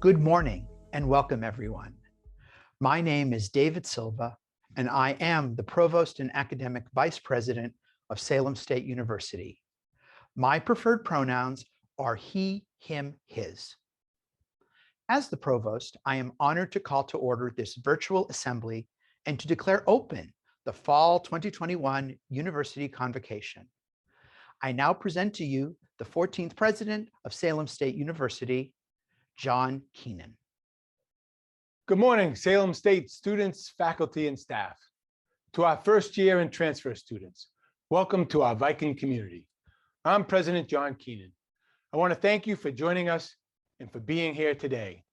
Good morning and welcome, everyone. My name is David Silva, and I am the Provost and Academic Vice President of Salem State University. My preferred pronouns are he, him, his. As the Provost, I am honored to call to order this virtual assembly and to declare open the Fall 2021 University Convocation. I now present to you the 14th President of Salem State University, John Keenan. Good morning, Salem State students, faculty, and staff. To our first year and transfer students, welcome to our Viking community. I'm President John Keenan. I want to thank you for joining us and for being here today.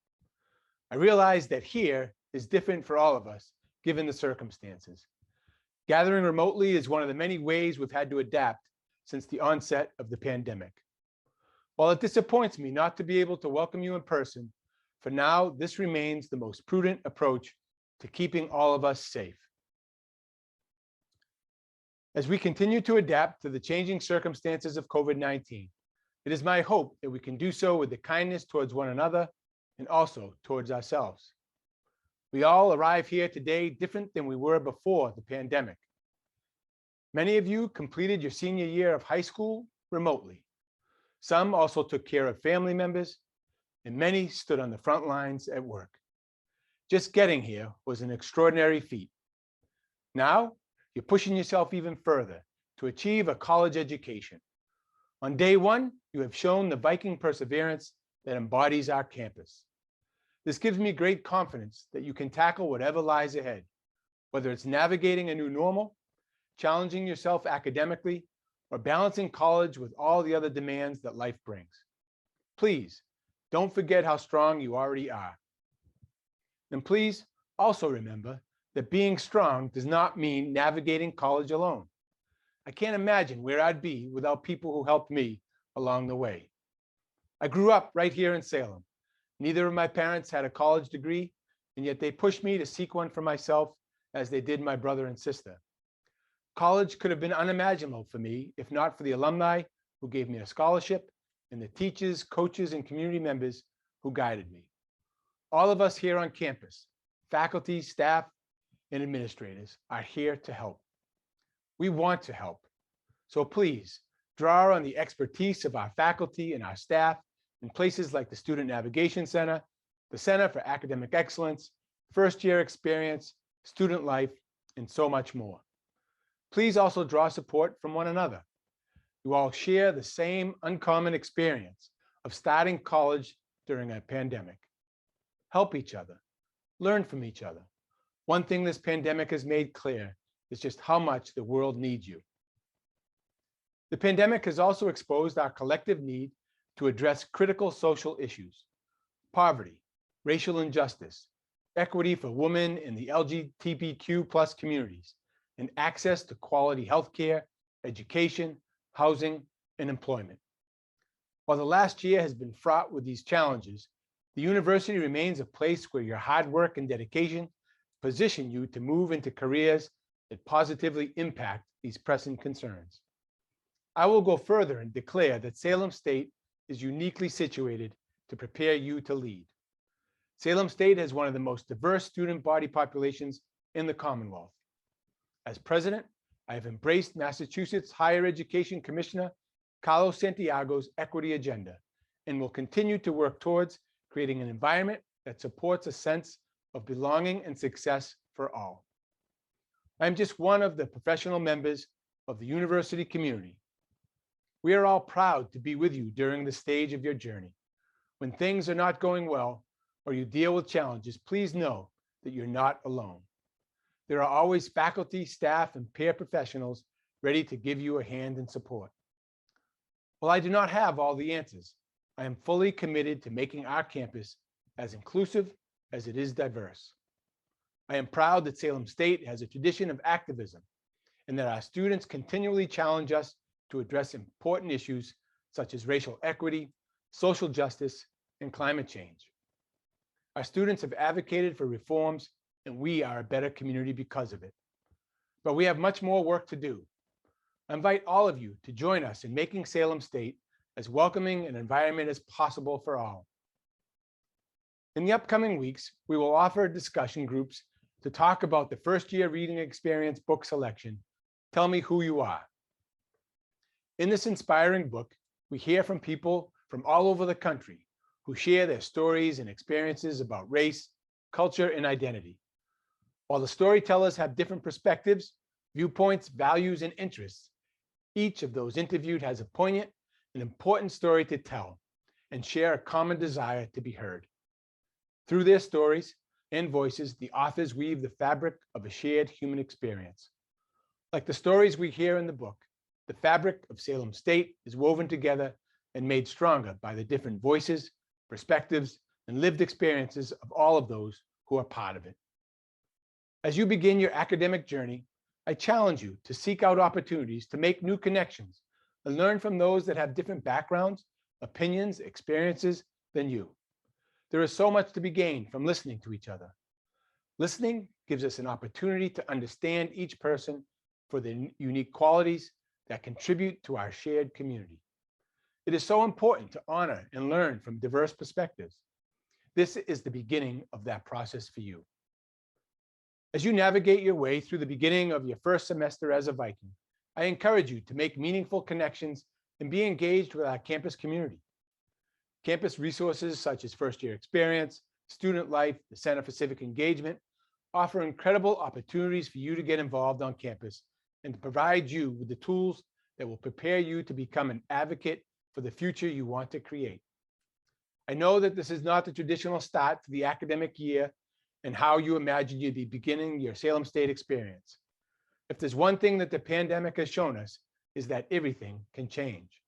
I realize that here is different for all of us, given the circumstances. Gathering remotely is one of the many ways we've had to adapt since the onset of the pandemic. While it disappoints me not to be able to welcome you in person, for now, this remains the most prudent approach to keeping all of us safe. As we continue to adapt to the changing circumstances of COVID-19, it is my hope that we can do so with the kindness towards one another and also towards ourselves. We all arrive here today different than we were before the pandemic. Many of you completed your senior year of high school remotely. Some also took care of family members, and many stood on the front lines at work. Just getting here was an extraordinary feat. Now, you're pushing yourself even further to achieve a college education. On day one, you have shown the Viking perseverance that embodies our campus. This gives me great confidence that you can tackle whatever lies ahead, whether it's navigating a new normal, challenging yourself academically, or balancing college with all the other demands that life brings. Please, don't forget how strong you already are. And please also remember that being strong does not mean navigating college alone. I can't imagine where I'd be without people who helped me along the way. I grew up right here in Salem. Neither of my parents had a college degree, and yet they pushed me to seek one for myself as they did my brother and sister. College could have been unimaginable for me if not for the alumni who gave me a scholarship and the teachers, coaches, and community members who guided me. All of us here on campus, faculty, staff, and administrators, are here to help. We want to help. So please draw on the expertise of our faculty and our staff in places like the Student Navigation Center, the Center for Academic Excellence, First Year Experience, Student Life, and so much more. Please also draw support from one another. You all share the same uncommon experience of starting college during a pandemic. Help each other, learn from each other. One thing this pandemic has made clear is just how much the world needs you. The pandemic has also exposed our collective need to address critical social issues: poverty, racial injustice, equity for women in the LGBTQ+ communities, and access to quality healthcare, education, housing, and employment. While the last year has been fraught with these challenges, the university remains a place where your hard work and dedication position you to move into careers that positively impact these pressing concerns. I will go further and declare that Salem State is uniquely situated to prepare you to lead. Salem State has one of the most diverse student body populations in the Commonwealth. As president, I have embraced Massachusetts Higher Education Commissioner Carlos Santiago's equity agenda and will continue to work towards creating an environment that supports a sense of belonging and success for all. I am just one of the professional members of the university community. We are all proud to be with you during the stage of your journey. When things are not going well or you deal with challenges, please know that you're not alone. There are always faculty, staff, and peer professionals ready to give you a hand and support. While I do not have all the answers, I am fully committed to making our campus as inclusive as it is diverse. I am proud that Salem State has a tradition of activism and that our students continually challenge us to address important issues such as racial equity, social justice, and climate change. Our students have advocated for reforms, and we are a better community because of it. But we have much more work to do. I invite all of you to join us in making Salem State as welcoming an environment as possible for all. In the upcoming weeks, we will offer discussion groups to talk about the first year reading experience book selection, Tell Me Who You Are. In this inspiring book, we hear from people from all over the country who share their stories and experiences about race, culture, and identity. While the storytellers have different perspectives, viewpoints, values, and interests, each of those interviewed has a poignant and important story to tell and share a common desire to be heard. Through their stories and voices, the authors weave the fabric of a shared human experience. Like the stories we hear in the book, the fabric of Salem State is woven together and made stronger by the different voices, perspectives, and lived experiences of all of those who are part of it. As you begin your academic journey, I challenge you to seek out opportunities to make new connections and learn from those that have different backgrounds, opinions, experiences than you. There is so much to be gained from listening to each other. Listening gives us an opportunity to understand each person for the unique qualities that contribute to our shared community. It is so important to honor and learn from diverse perspectives. This is the beginning of that process for you. As you navigate your way through the beginning of your first semester as a Viking, I encourage you to make meaningful connections and be engaged with our campus community. Campus resources such as First Year Experience, Student Life, the Center for Civic Engagement offer incredible opportunities for you to get involved on campus and to provide you with the tools that will prepare you to become an advocate for the future you want to create. I know that this is not the traditional start to the academic year and how you imagine you'd be beginning your Salem State experience. If there's one thing that the pandemic has shown us, is that everything can change.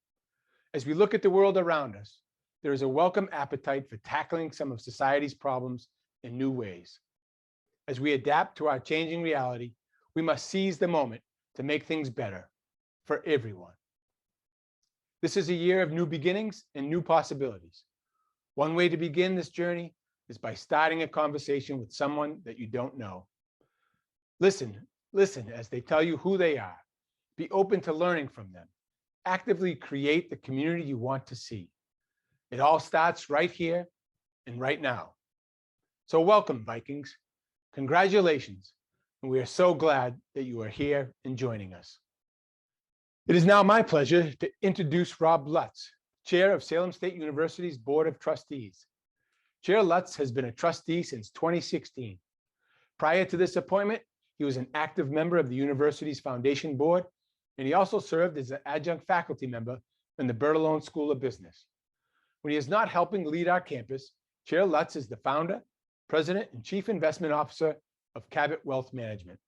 As we look at the world around us, there is a welcome appetite for tackling some of society's problems in new ways. As we adapt to our changing reality, we must seize the moment to make things better for everyone. This is a year of new beginnings and new possibilities. One way to begin this journey is by starting a conversation with someone that you don't know. Listen as they tell you who they are. Be open to learning from them. Actively create the community you want to see. It all starts right here and right now. So welcome, Vikings. Congratulations, and we are so glad that you are here and joining us. It is now my pleasure to introduce Rob Lutz, Chair of Salem State University's Board of Trustees. Chair Lutz has been a trustee since 2016. Prior to this appointment, he was an active member of the university's foundation board, and he also served as an adjunct faculty member in the Bertolone School of Business. When he is not helping lead our campus, Chair Lutz is the founder, president, and chief investment officer of Cabot Wealth Management.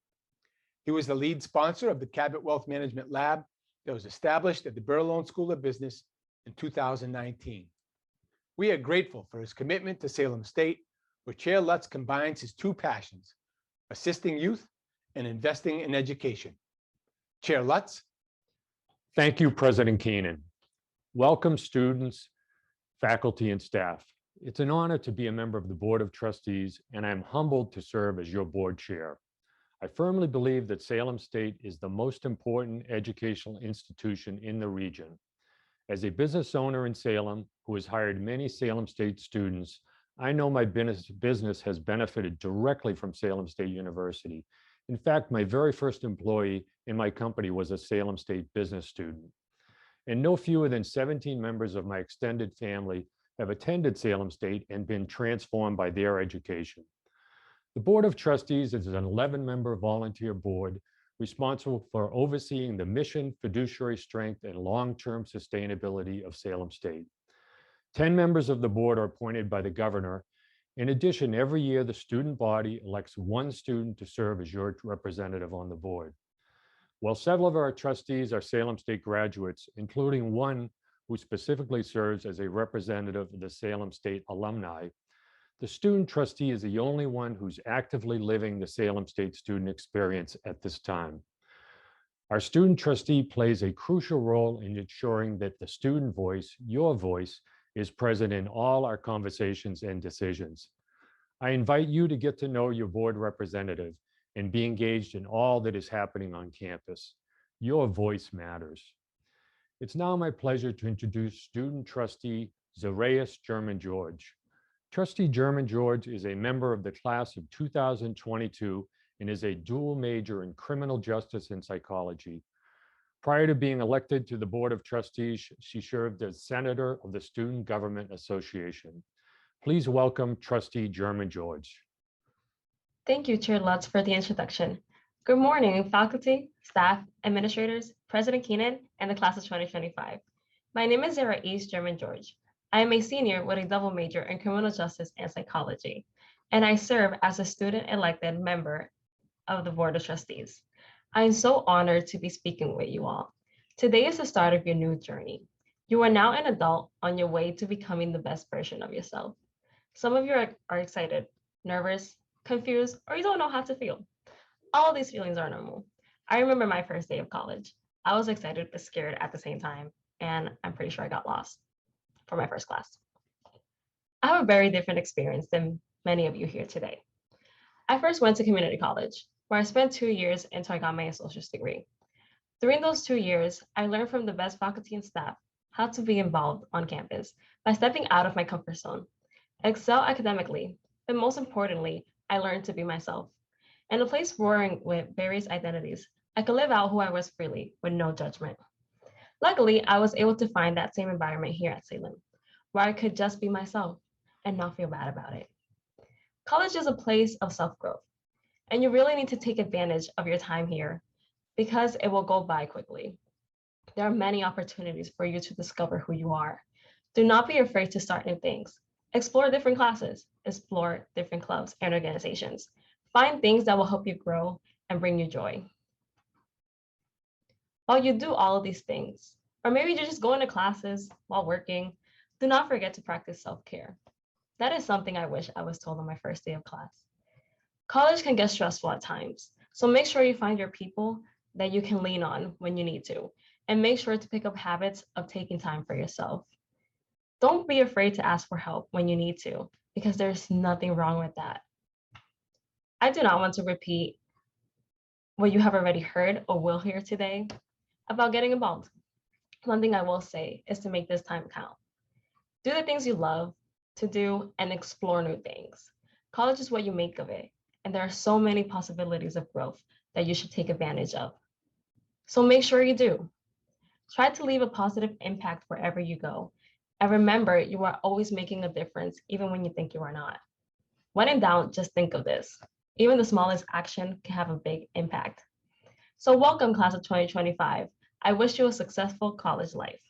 He was the lead sponsor of the Cabot Wealth Management Lab that was established at the Bertolone School of Business in 2019. We are grateful for his commitment to Salem State, where Chair Lutz combines his two passions, assisting youth and investing in education. Chair Lutz. Thank you, President Keenan. Welcome, students, faculty, and staff. It's an honor to be a member of the Board of Trustees, and I'm humbled to serve as your board chair. I firmly believe that Salem State is the most important educational institution in the region. As a business owner in Salem who has hired many Salem State students, I know my business has benefited directly from Salem State University. In fact, my very first employee in my company was a Salem State business student. And no fewer than 17 members of my extended family have attended Salem State and been transformed by their education. The Board of Trustees is an 11-member volunteer board responsible for overseeing the mission, fiduciary strength, and long-term sustainability of Salem State. 10 members of the board are appointed by the governor. In addition, every year the student body elects one student to serve as your representative on the board. While several of our trustees are Salem State graduates, including one who specifically serves as a representative of the Salem State alumni, the student trustee is the only one who's actively living the Salem State student experience at this time. Our student trustee plays a crucial role in ensuring that the student voice, your voice, is present in all our conversations and decisions. I invite you to get to know your board representative and be engaged in all that is happening on campus. Your voice matters. It's now my pleasure to introduce student trustee Zareus German George. Trustee German George is a member of the class of 2022 and is a dual major in criminal justice and psychology. Prior to being elected to the Board of Trustees, she served as Senator of the Student Government Association. Please welcome Trustee German George. Thank you, Chair Lutz, for the introduction. Good morning, faculty, staff, administrators, President Keenan, and the class of 2025. My name is Rais German George. I am a senior with a double major in criminal justice and psychology, and I serve as a student-elected member of the Board of Trustees. I am so honored to be speaking with you all. Today is the start of your new journey. You are now an adult on your way to becoming the best version of yourself. Some of you are excited, nervous, confused, or you don't know how to feel. All of these feelings are normal. I remember my first day of college. I was excited but scared at the same time, and I'm pretty sure I got lost for my first class. I have a very different experience than many of you here today. I first went to community college, where I spent 2 years until I got my associate's degree. During those 2 years, I learned from the best faculty and staff how to be involved on campus by stepping out of my comfort zone, excel academically, but most importantly, I learned to be myself. In a place roaring with various identities, I could live out who I was freely with no judgment. Luckily, I was able to find that same environment here at Salem, where I could just be myself and not feel bad about it. College is a place of self-growth, and you really need to take advantage of your time here because it will go by quickly. There are many opportunities for you to discover who you are. Do not be afraid to start new things. Explore different classes, explore different clubs and organizations. Find things that will help you grow and bring you joy. While you do all of these things, or maybe you're just going to classes while working, do not forget to practice self-care. That is something I wish I was told on my first day of class. College can get stressful at times, so make sure you find your people that you can lean on when you need to, and make sure to pick up habits of taking time for yourself. Don't be afraid to ask for help when you need to, because there's nothing wrong with that. I do not want to repeat what you have already heard or will hear today about getting involved. One thing I will say is to make this time count. Do the things you love to do and explore new things. College is what you make of it, and there are so many possibilities of growth that you should take advantage of. So make sure you do. Try to leave a positive impact wherever you go. And remember, you are always making a difference, even when you think you are not. When in doubt, just think of this. Even the smallest action can have a big impact. So welcome, class of 2025. I wish you a successful college life.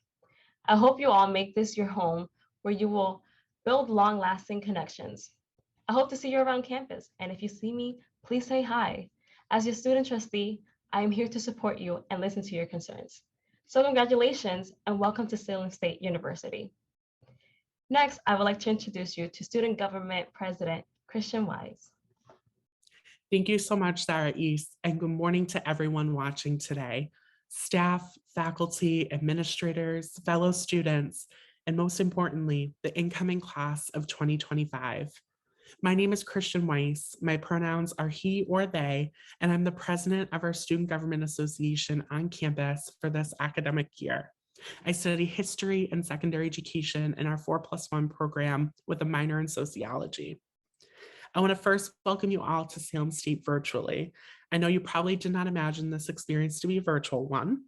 I hope you all make this your home where you will build long-lasting connections. I hope to see you around campus, and if you see me, please say hi. As your student trustee, I am here to support you and listen to your concerns. So congratulations and welcome to Salem State University. Next, I would like to introduce you to Student Government President Christian Wise. Thank you so much, Sarah East, and good morning to everyone watching today. Staff, faculty, administrators, fellow students, and most importantly, the incoming class of 2025. My name is Christian Weiss. My pronouns are he or they, and I'm the president of our Student Government Association on campus for this academic year. I study history and secondary education in our 4+1 program with a minor in sociology. I want to first welcome you all to Salem State virtually. I know you probably did not imagine this experience to be a virtual one.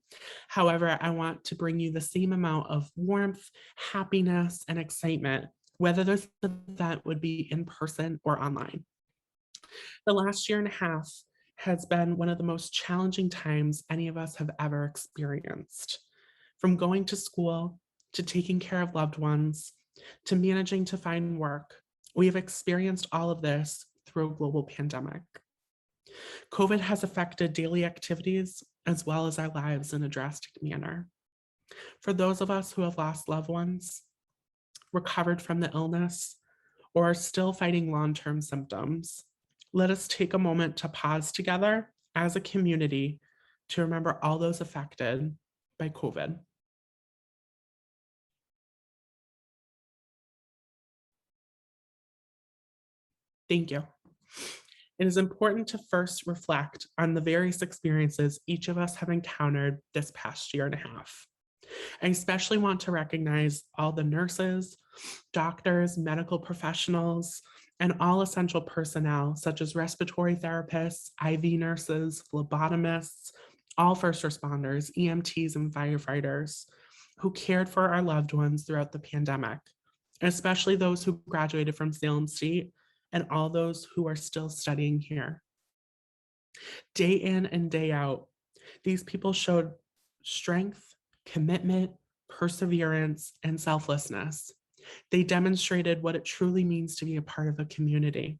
However, I want to bring you the same amount of warmth, happiness, and excitement, whether this event would be in person or online. The last year and a half has been one of the most challenging times any of us have ever experienced. From going to school, to taking care of loved ones, to managing to find work, we have experienced all of this through a global pandemic. COVID has affected daily activities as well as our lives in a drastic manner. For those of us who have lost loved ones, recovered from the illness, or are still fighting long-term symptoms, let us take a moment to pause together as a community to remember all those affected by COVID. Thank you. It is important to first reflect on the various experiences each of us have encountered this past year and a half. I especially want to recognize all the nurses, doctors, medical professionals, and all essential personnel, such as respiratory therapists, IV nurses, phlebotomists, all first responders, EMTs, and firefighters who cared for our loved ones throughout the pandemic, especially those who graduated from Salem State and all those who are still studying here. Day in and day out, these people showed strength, commitment, perseverance, and selflessness. They demonstrated what it truly means to be a part of a community.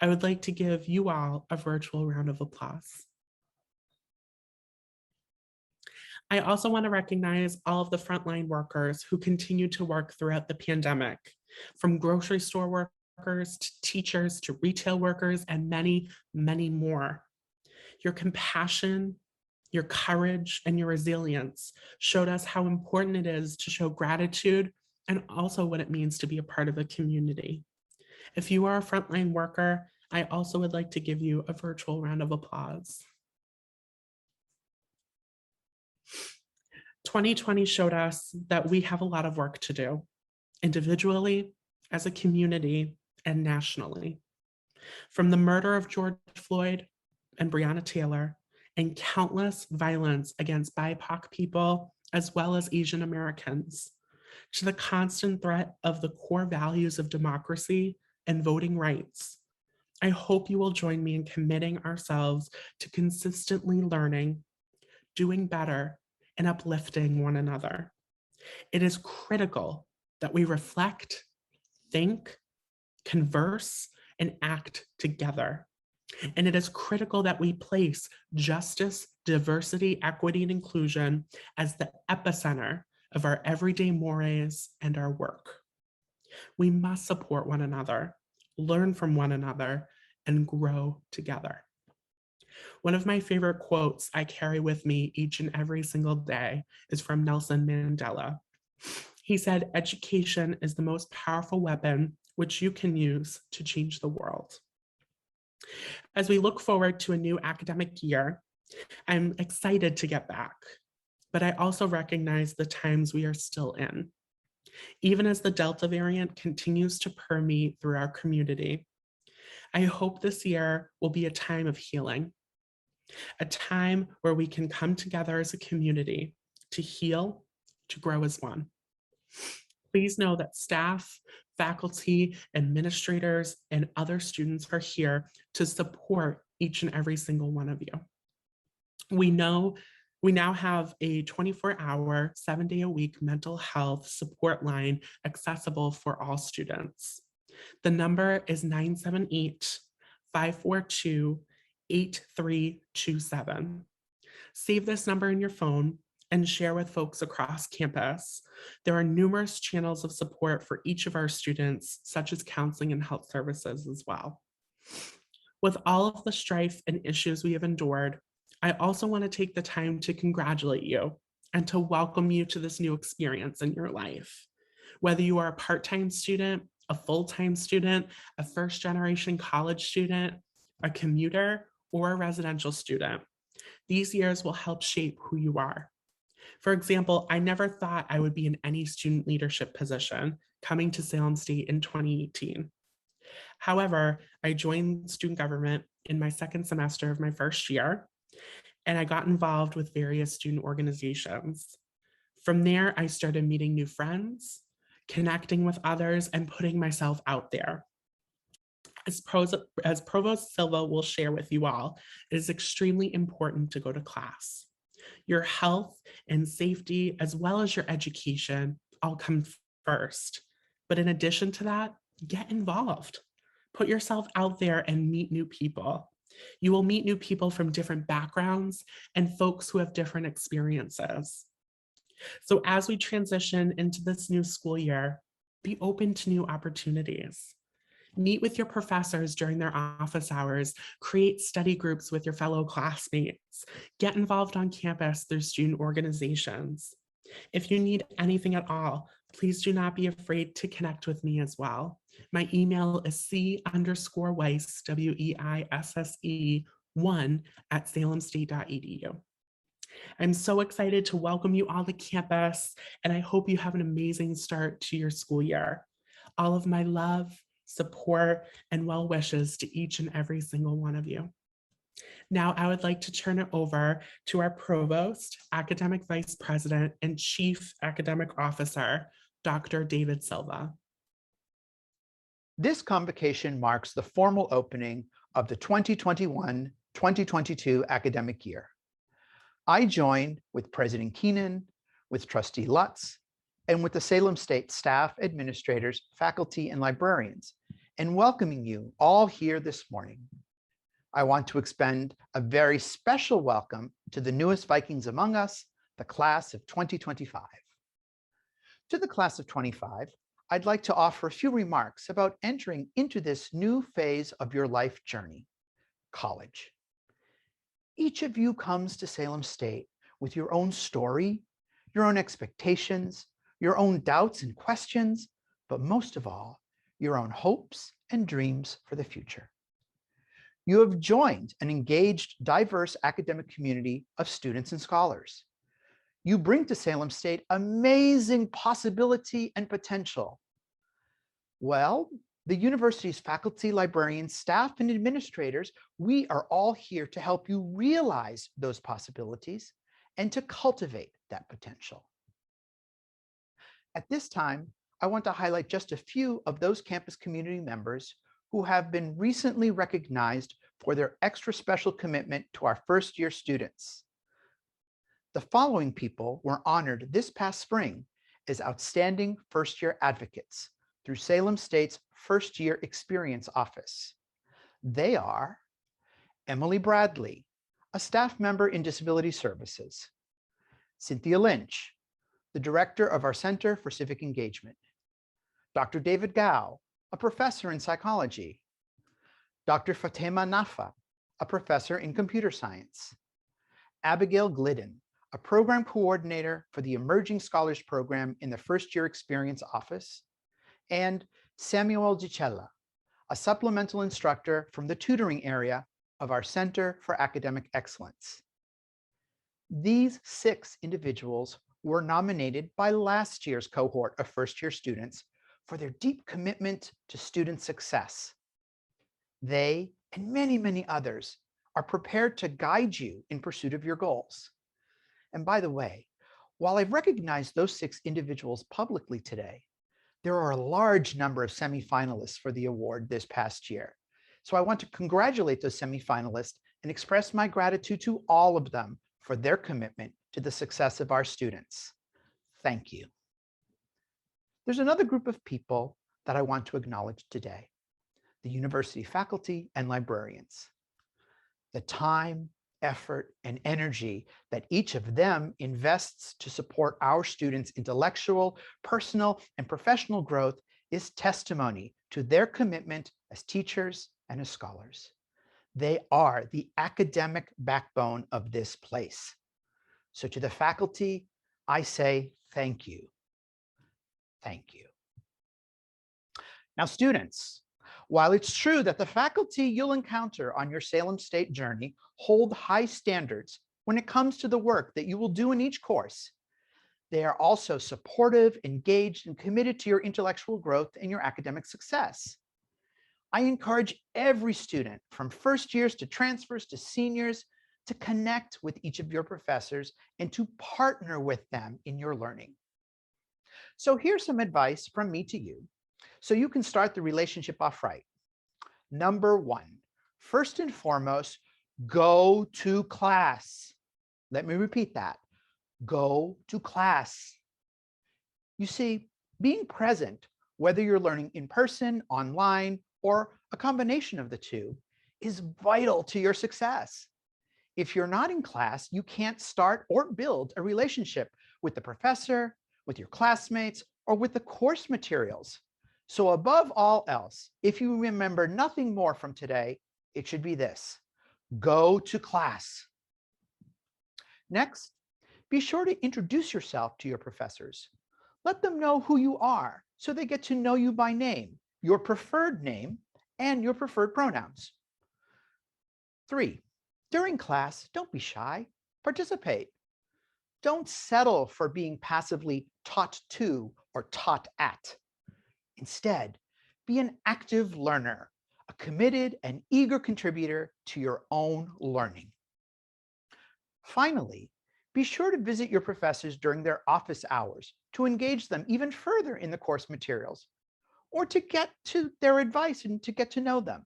I would like to give you all a virtual round of applause. I also want to recognize all of the frontline workers who continue to work throughout the pandemic, from grocery store workers to teachers to retail workers and many, many more. Your compassion, your courage, and your resilience showed us how important it is to show gratitude and also what it means to be a part of a community. If you are a frontline worker, I also would like to give you a virtual round of applause. 2020 showed us that we have a lot of work to do, individually, as a community, and nationally. From the murder of George Floyd and Breonna Taylor, and countless violence against BIPOC people, as well as Asian Americans, to the constant threat of the core values of democracy and voting rights. I hope you will join me in committing ourselves to consistently learning, doing better, and uplifting one another. It is critical that we reflect, think, converse, and act together. And it is critical that we place justice, diversity, equity, and inclusion as the epicenter of our everyday mores and our work. We must support one another, learn from one another, and grow together. One of my favorite quotes I carry with me each and every single day is from Nelson Mandela. He said, "Education is the most powerful weapon which you can use to change the world." As we look forward to a new academic year, I'm excited to get back, but I also recognize the times we are still in. Even as the Delta variant continues to permeate through our community, I hope this year will be a time of healing, a time where we can come together as a community to heal, to grow as one. Please know that staff, faculty, administrators, and other students are here to support each and every single one of you. We now have a 24-hour, 7-day-a-week mental health support line accessible for all students. The number is 978-542-8327. Save this number in your phone and share with folks across campus. There are numerous channels of support for each of our students, such as counseling and health services as well. With all of the strife and issues we have endured, I also want to take the time to congratulate you and to welcome you to this new experience in your life. Whether you are a part-time student, a full-time student, a first-generation college student, a commuter, or a residential student, these years will help shape who you are. For example, I never thought I would be in any student leadership position coming to Salem State in 2018. However, I joined student government in my second semester of my first year, and I got involved with various student organizations. From there, I started meeting new friends, connecting with others, and putting myself out there. As Provost Silva will share with you all, it is extremely important to go to class. Your health and safety, as well as your education, all come first. But in addition to that, get involved. Put yourself out there and meet new people. You will meet new people from different backgrounds and folks who have different experiences. So as we transition into this new school year, be open to new opportunities. Meet with your professors during their office hours, create study groups with your fellow classmates, get involved on campus through student organizations. If you need anything at all, please do not be afraid to connect with me as well. My email is c_weisse, WEISSE1 @salemstate.edu. I'm so excited to welcome you all to campus, and I hope you have an amazing start to your school year. All of my love, support, and well wishes to each and every single one of you. Now, I would like to turn it over to our Provost, Academic Vice President, and Chief Academic Officer, Dr. David Silva. This convocation marks the formal opening of the 2021-2022 academic year. I joined with President Keenan, with Trustee Lutz, and with the Salem State staff, administrators, faculty, and librarians, and welcoming you all here this morning. I want to extend a very special welcome to the newest Vikings among us, the class of 2025. To the class of 25, I'd like to offer a few remarks about entering into this new phase of your life journey, college. Each of you comes to Salem State with your own story, your own expectations, your own doubts and questions, but most of all, your own hopes and dreams for the future. You have joined an engaged, diverse academic community of students and scholars. You bring to Salem State amazing possibility and potential. Well, the university's faculty, librarians, staff, and administrators, we are all here to help you realize those possibilities and to cultivate that potential. At this time, I want to highlight just a few of those campus community members who have been recently recognized for their extra special commitment to our first-year students. The following people were honored this past spring as outstanding first-year advocates through Salem State's First Year Experience Office. They are Emily Bradley, a staff member in Disability Services, Cynthia Lynch, the director of our Center for Civic Engagement, Dr. David Gao, a professor in psychology, Dr. Fatema Nafa, a professor in computer science, Abigail Glidden, a program coordinator for the Emerging Scholars Program in the First Year Experience Office, and Samuel Gicella, a supplemental instructor from the tutoring area of our Center for Academic Excellence. These 6 individuals were nominated by last year's cohort of first-year students for their deep commitment to student success. They and many, many others are prepared to guide you in pursuit of your goals. And by the way, while I've recognized those 6 individuals publicly today, there are a large number of semifinalists for the award this past year. So I want to congratulate those semifinalists and express my gratitude to all of them for their commitment to the success of our students. Thank you. There's another group of people that I want to acknowledge today, the university faculty and librarians. The time, effort, and energy that each of them invests to support our students' intellectual, personal, and professional growth is testimony to their commitment as teachers and as scholars. They are the academic backbone of this place. So to the faculty, I say thank you. Thank you. Now, students, while it's true that the faculty you'll encounter on your Salem State journey hold high standards when it comes to the work that you will do in each course, they are also supportive, engaged, and committed to your intellectual growth and your academic success. I encourage every student, from first years to transfers to seniors, to connect with each of your professors and to partner with them in your learning. So here's some advice from me to you, so you can start the relationship off right. Number 1, first and foremost, go to class. Let me repeat that. Go to class. You see, being present, whether you're learning in person, online, or a combination of the two, is vital to your success. If you're not in class, you can't start or build a relationship with the professor, with your classmates, or with the course materials. So above all else, if you remember nothing more from today, it should be this: go to class. Next, be sure to introduce yourself to your professors. Let them know who you are so they get to know you by name, your preferred name, and your preferred pronouns. 3, during class, don't be shy. Participate. Don't settle for being passively taught to or taught at. Instead, be an active learner, a committed and eager contributor to your own learning. Finally, be sure to visit your professors during their office hours to engage them even further in the course materials, or to get to their advice and to get to know them.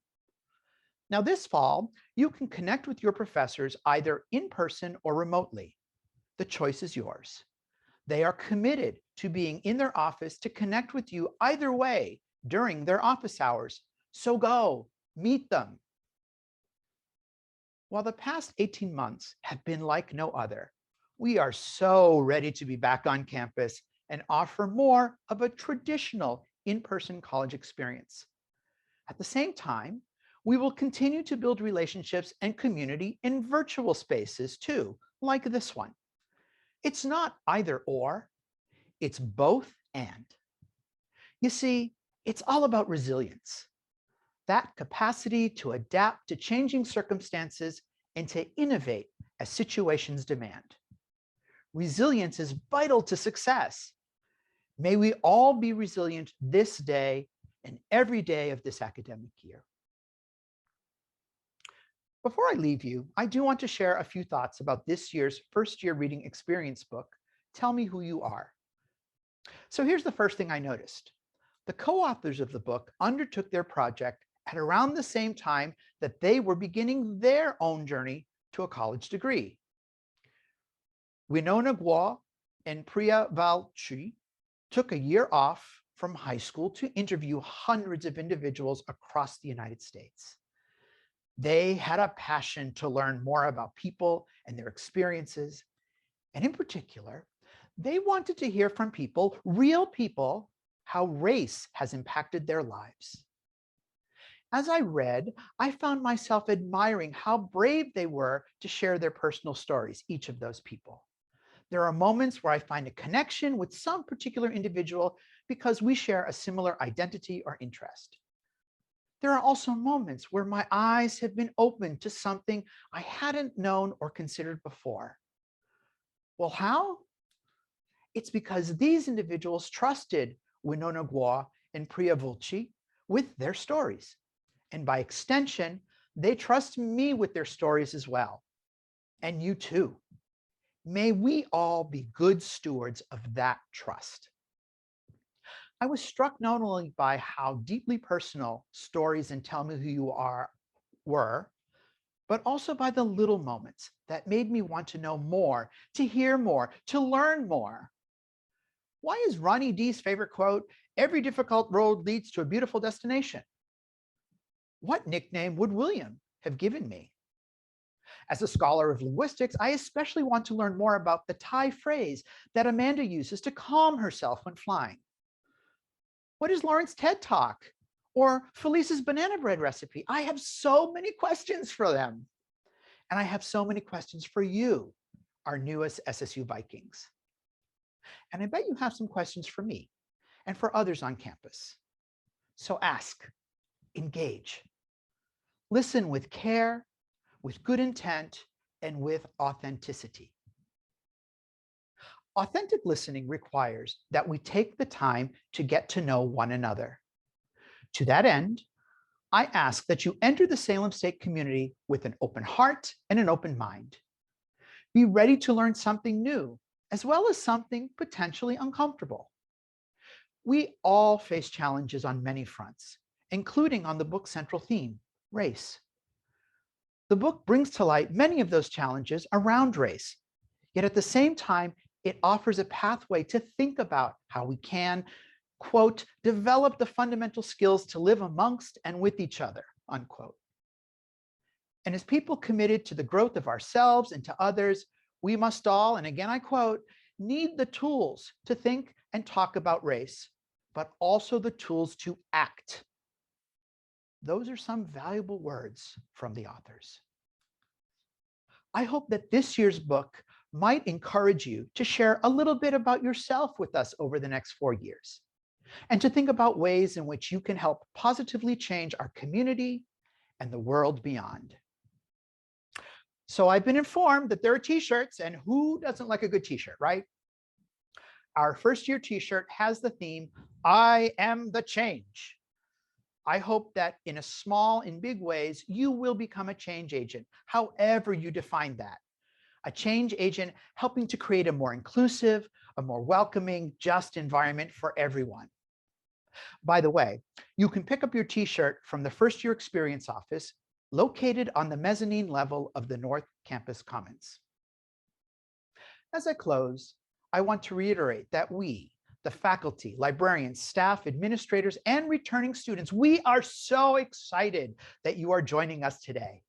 Now, this fall, you can connect with your professors either in person or remotely. The choice is yours. They are committed to being in their office to connect with you either way during their office hours. So go, meet them. While the past 18 months have been like no other, we are so ready to be back on campus and offer more of a traditional in-person college experience. At the same time, we will continue to build relationships and community in virtual spaces too, like this one. It's not either or, it's both and. You see, it's all about resilience. That capacity to adapt to changing circumstances and to innovate as situations demand. Resilience is vital to success. May we all be resilient this day and every day of this academic year. Before I leave you, I do want to share a few thoughts about this year's first year reading experience book, Tell Me Who You Are. So here's the first thing I noticed. The co-authors of the book undertook their project at around the same time that they were beginning their own journey to a college degree. Winona Guo and Priya Valchi took a year off from high school to interview hundreds of individuals across the United States. They had a passion to learn more about people and their experiences. And in particular, they wanted to hear from people, real people, how race has impacted their lives. As I read, I found myself admiring how brave they were to share their personal stories, each of those people. There are moments where I find a connection with some particular individual because we share a similar identity or interest. There are also moments where my eyes have been opened to something I hadn't known or considered before. Well, how? It's because these individuals trusted Winona Guo and Priya Vulchi with their stories. And by extension, they trust me with their stories as well. And you too. May we all be good stewards of that trust. I was struck not only by how deeply personal stories and Tell Me Who You Are were, but also by the little moments that made me want to know more, to hear more, to learn more. Why is Ronnie D's favorite quote, "Every difficult road leads to a beautiful destination"? What nickname would William have given me? As a scholar of linguistics, I especially want to learn more about the Thai phrase that Amanda uses to calm herself when flying. What is Lauren's TED Talk? Or Felice's banana bread recipe? I have so many questions for them. And I have so many questions for you, our newest SSU Vikings. And I bet you have some questions for me and for others on campus. So ask, engage, listen with care, with good intent, and with authenticity. Authentic listening requires that we take the time to get to know one another. To that end, I ask that you enter the Salem State community with an open heart and an open mind. Be ready to learn something new, as well as something potentially uncomfortable. We all face challenges on many fronts, including on the book's central theme, race. The book brings to light many of those challenges around race, yet at the same time, it offers a pathway to think about how we can, quote, develop the fundamental skills to live amongst and with each other, unquote. And as people committed to the growth of ourselves and to others, we must all, and again I quote, need the tools to think and talk about race, but also the tools to act. Those are some valuable words from the authors. I hope that this year's book might encourage you to share a little bit about yourself with us over the next 4 years, and to think about ways in which you can help positively change our community and the world beyond. So I've been informed that there are t-shirts, and who doesn't like a good t-shirt, right? Our first year t-shirt has the theme, I am the change. I hope that in a small and big ways, you will become a change agent, however you define that. A change agent helping to create a more inclusive, a more welcoming, just environment for everyone. By the way, you can pick up your t-shirt from the first year experience office located on the mezzanine level of the North Campus Commons. As I close, I want to reiterate that we, the faculty, librarians, staff, administrators, and returning students, we are so excited that you are joining us today.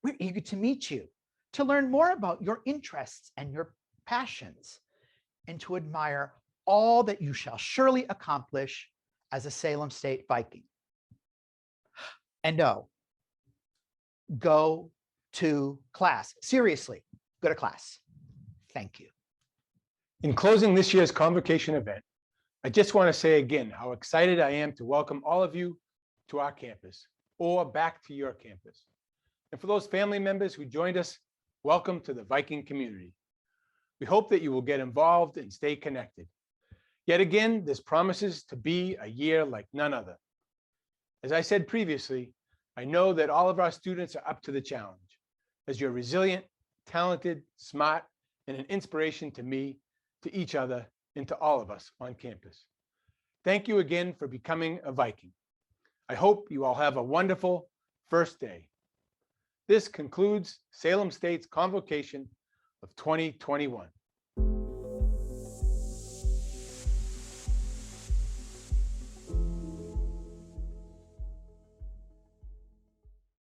We're eager to meet you, to learn more about your interests and your passions, and to admire all that you shall surely accomplish as a Salem State Viking. And oh, go to class. Seriously, go to class. Thank you. In closing this year's Convocation event, I just want to say again how excited I am to welcome all of you to our campus or back to your campus. And for those family members who joined us, welcome to the Viking community. We hope that you will get involved and stay connected. Yet again, this promises to be a year like none other. As I said previously, I know that all of our students are up to the challenge, as you're resilient, talented, smart, and an inspiration to me, to each other, and to all of us on campus. Thank you again for becoming a Viking. I hope you all have a wonderful first day. This concludes Salem State's Convocation of 2021.